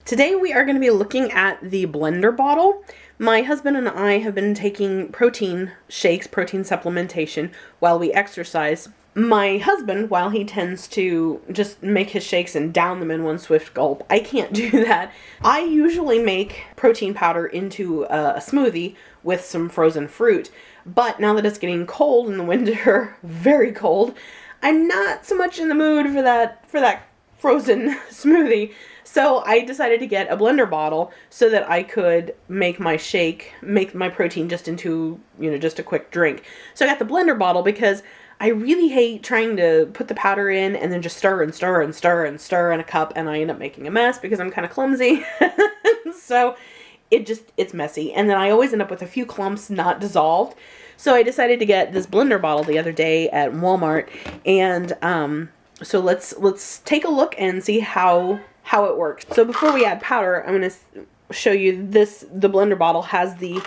Today we are going to be looking at the blender bottle. My husband and I have been taking protein shakes, protein supplementation, while we exercise. My husband, while he tends to just make his shakes and down them in one swift gulp, I can't do that. I usually make protein powder into a smoothie with some frozen fruit, but now that it's getting cold in the winter, very cold, I'm not so much in the mood for that frozen smoothie. So I decided to get a blender bottle so that I could make my shake, make my protein just into, just a quick drink. So I got the blender bottle because I really hate trying to put the powder in and then just stir and stir and stir and stir in a cup, and I end up making a mess because I'm kind of clumsy. So it's messy. And then I always end up with a few clumps not dissolved. So I decided to get this blender bottle the other day at Walmart, and so let's take a look and see how it works. So before we add powder, I'm going to show you this. The blender bottle has the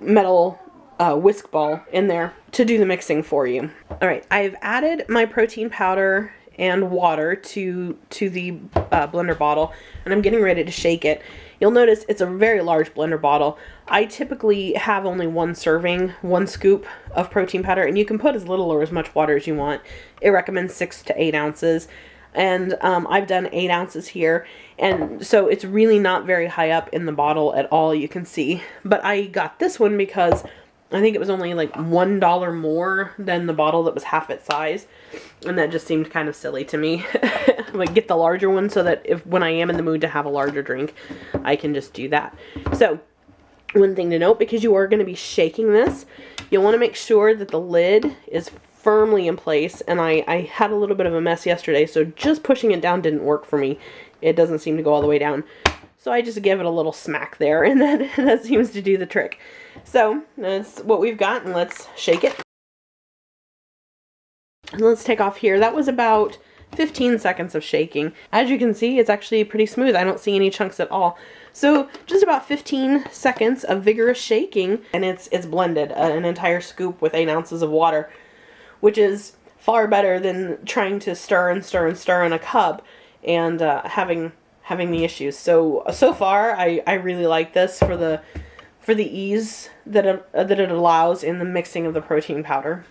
metal whisk ball in there to do the mixing for you. All right, I've added my protein powder and water to the blender bottle, and I'm getting ready to shake it. You'll notice it's a very large blender bottle. I typically have only one serving, one scoop of protein powder, and you can put as little or as much water as you want. It recommends 6 to 8 ounces. And I've done 8 ounces here, and so it's really not very high up in the bottle at all, you can see. But I got this one because I think it was only like $1 more than the bottle that was half its size, and that just seemed kind of silly to me. Like, get the larger one so that when I am in the mood to have a larger drink, I can just do that. So one thing to note, because you are going to be shaking this, you'll want to make sure that the lid is firmly in place, and I had a little bit of a mess yesterday, so just pushing it down didn't work for me. It doesn't seem to go all the way down, so I just give it a little smack there, and that seems to do the trick. So that's what we've got, and let's shake it. And let's take off here. That was about 15 seconds of shaking. As you can see, it's actually pretty smooth. I don't see any chunks at all. So just about 15 seconds of vigorous shaking, and it's blended, an entire scoop with 8 ounces of water, which is far better than trying to stir and stir and stir in a cup and having the issues. So far, I really like this for the ease that it allows in the mixing of the protein powder.